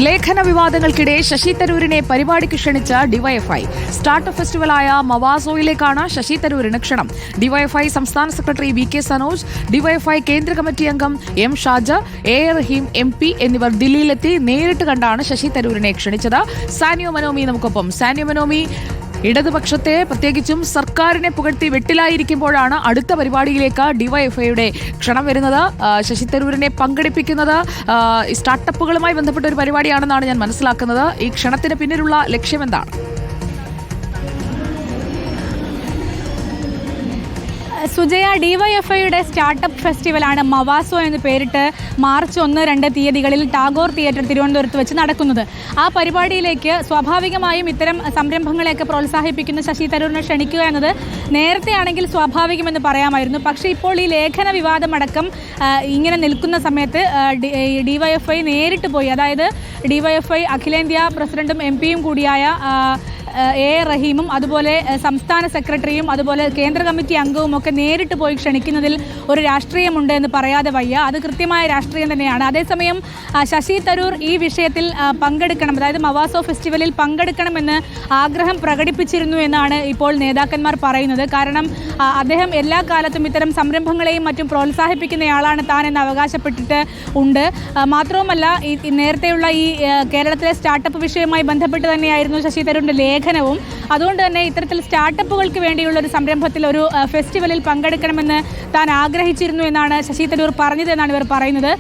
ലേഖന വിവാദങ്ങൾക്കിടെ ശശി തരൂരിനെ പരിപാടിക്ക് ക്ഷണിച്ച ഡിവൈഎഫ്ഐ സ്റ്റാർട്ടപ്പ് ഫെസ്റ്റിവലായ മവാസോയിലേക്കാണ് ശശി തരൂരിന് ക്ഷണം. ഡിവൈഎഫ്ഐ സംസ്ഥാന secretary V K Sanoj, DYFI കേന്ദ്ര കമ്മിറ്റി അംഗം M Shaja, A Rahim MP എന്നിവർ ദില്ലിയിലെത്തി നേരിട്ട് കണ്ടാണ് ശശി തരൂരിനെ ക്ഷണിച്ചത്. സാനിയോ മനോമി നമുക്കൊപ്പം. സാനിയോ മനോമി, ഇടതുപക്ഷത്തെ പ്രത്യേകിച്ചും സർക്കാരിനെ പുകഴ്ത്തി വെട്ടിലായിരിക്കുമ്പോഴാണ് അടുത്ത പരിപാടിയിലേക്ക് ഡിവൈഎഫ്ഐയുടെ ക്ഷണം വരുന്നത്. ശശി തരൂരിനെ പങ്കെടുപ്പിക്കുന്നത് സ്റ്റാർട്ടപ്പുകളുമായി ബന്ധപ്പെട്ട ഒരു പരിപാടിയാണെന്നാണ് ഞാൻ മനസ്സിലാക്കുന്നത്. ഈ ക്ഷണത്തിന് പിന്നിലുള്ള ലക്ഷ്യമെന്താണ്? സുജയ, ഡിവൈഎഫ്ഐയുടെ സ്റ്റാർട്ടപ്പ് ഫെസ്റ്റിവലാണ് മവാസോ എന്ന് പേരിട്ട് മാർച്ച് 1, 2 തീയതികളിൽ ടാഗോർ തിയേറ്റർ തിരുവനന്തപുരത്ത് വെച്ച് നടക്കുന്നത്. ആ പരിപാടിയിലേക്ക് സ്വാഭാവികമായും ഇത്തരം സംരംഭങ്ങളെയൊക്കെ പ്രോത്സാഹിപ്പിക്കുന്ന ശശി തരൂരിനെ ക്ഷണിക്കുക എന്നത് നേരത്തെ ആണെങ്കിൽ സ്വാഭാവികമെന്ന് പറയാമായിരുന്നു. പക്ഷേ ഇപ്പോൾ ഈ ലേഖന വിവാദമടക്കം ഇങ്ങനെ നിൽക്കുന്ന സമയത്ത് ഡിവൈഎഫ്ഐ നേരിട്ട് പോയി, അതായത് ഡിവൈഎഫ്ഐ അഖിലേന്ത്യാ പ്രസിഡന്റും MP-യും കൂടിയായ എ റഹീമും അതുപോലെ സംസ്ഥാന സെക്രട്ടറിയും അതുപോലെ കേന്ദ്ര കമ്മിറ്റി അംഗവും ഒക്കെ നേരിട്ട് പോയി ക്ഷണിക്കുന്നതിൽ ഒരു രാഷ്ട്രീയമുണ്ട് എന്ന് പറയാതെ വയ്യ. അത് കൃത്യമായ രാഷ്ട്രീയം തന്നെയാണ്. അതേസമയം ശശി തരൂർ ഈ വിഷയത്തിൽ പങ്കെടുക്കണം, അതായത് മവാസോ ഫെസ്റ്റിവലിൽ പങ്കെടുക്കണമെന്ന് ആഗ്രഹം പ്രകടിപ്പിച്ചിരുന്നു എന്നാണ് ഇപ്പോൾ നേതാക്കന്മാർ പറയുന്നത്. കാരണം അദ്ദേഹം എല്ലാ കാലത്തും ഇത്തരം സംരംഭങ്ങളെയും മറ്റും പ്രോത്സാഹിപ്പിക്കുന്നയാളാണ് താൻ എന്ന് അവകാശപ്പെട്ടിട്ട് ഉണ്ട്. മാത്രവുമല്ല, ഈ നേരത്തെയുള്ള ഈ കേരളത്തിലെ സ്റ്റാർട്ടപ്പ് വിഷയവുമായി ബന്ധപ്പെട്ട് തന്നെയായിരുന്നു ശശി തരൂരിൻ്റെ ലേഖനവും. അതുകൊണ്ട് തന്നെ ഇത്തരത്തിൽ സ്റ്റാർട്ടപ്പുകൾക്ക് വേണ്ടിയുള്ള ഒരു സംരംഭത്തിൽ, ഒരു ഫെസ്റ്റിവലിൽ പങ്കെടുക്കണമെന്ന് താൻ ആഗ്രഹിച്ചിരുന്നു എന്നാണ് ശശി തരൂർ പറഞ്ഞതെന്നാണ് ഇവർ പറയുന്നത്.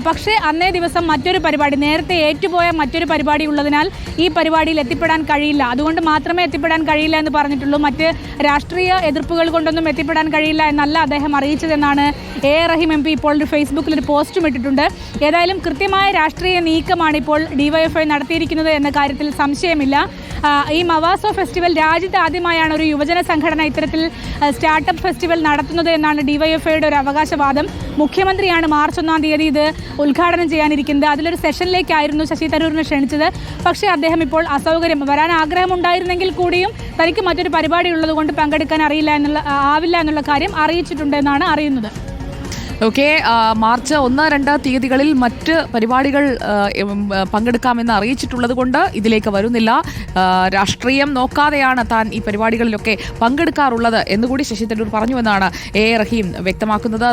പക്ഷേ അന്നേ ദിവസം മറ്റൊരു പരിപാടി, നേരത്തെ ഏറ്റുപോയ മറ്റൊരു പരിപാടി ഉള്ളതിനാൽ ഈ പരിപാടിയിൽ എത്തിപ്പെടാൻ കഴിയില്ല, അതുകൊണ്ട് മാത്രമേ എത്തിപ്പെടാൻ കഴിയില്ല എന്ന് പറഞ്ഞിട്ടുള്ളൂ. മറ്റ് രാഷ്ട്രീയ എതിർപ്പുകൾ കൊണ്ടൊന്നും എത്തിപ്പെടാൻ കഴിയില്ല എന്നല്ല അദ്ദേഹം അറിയിച്ചതെന്നാണ് എ റഹീം MP ഇപ്പോൾ ഒരു ഫേസ്ബുക്കിൽ ഒരു പോസ്റ്റും ഇട്ടിട്ടുണ്ട്. ഏതായാലും കൃത്യമായ രാഷ്ട്രീയ നീക്കമാണ് ഇപ്പോൾ ഡിവൈഎഫ്ഐ നടത്തിയിരിക്കുന്നത് എന്ന കാര്യത്തിൽ സംശയമില്ല. ഈ മവാസോ ഫെസ്റ്റിവൽ രാജ്യത്ത് ആദ്യമായാണ് ഒരു യുവജന സംഘടന ഇത്തരത്തിൽ സ്റ്റാർട്ടപ്പ് ഫെസ്റ്റിവൽ നടത്തുന്നത് എന്നാണ് ഡിവൈഎഫ്ഐയുടെ ഒരു അവകാശവാദം. മുഖ്യമന്ത്രിയാണ് മാർച്ച് 1 തീയതി ഇത് ഉദ്ഘാടനം ചെയ്യാനിരിക്കുന്നത്. അതിലൊരു സെഷനിലേക്കായിരുന്നു ശശി തരൂരിനെ ക്ഷണിച്ചത്. പക്ഷേ അദ്ദേഹം ഇപ്പോൾ അസൗകര്യം, വരാൻ ആഗ്രഹമുണ്ടായിരുന്നെങ്കിൽ കൂടിയും തനിക്ക് മറ്റൊരു പരിപാടി ഉള്ളതുകൊണ്ട് പങ്കെടുക്കാൻ ആവില്ല എന്നുള്ള കാര്യം അറിയിച്ചിട്ടുണ്ടെന്നാണ് അറിയുന്നത്. ഓക്കെ, മാർച്ച് 1, 2 തീയതികളിൽ മറ്റ് പരിപാടികൾ പങ്കെടുക്കാമെന്ന് അറിയിച്ചിട്ടുള്ളത് കൊണ്ട് ഇതിലേക്ക് വരുന്നില്ല. രാഷ്ട്രീയം നോക്കാതെയാണ് താൻ ഈ പരിപാടികളിലൊക്കെ പങ്കെടുക്കാറുള്ളത് എന്നുകൂടി ശശി തരൂർ പറഞ്ഞുവെന്നാണ് എ റഹീം വ്യക്തമാക്കുന്നത്.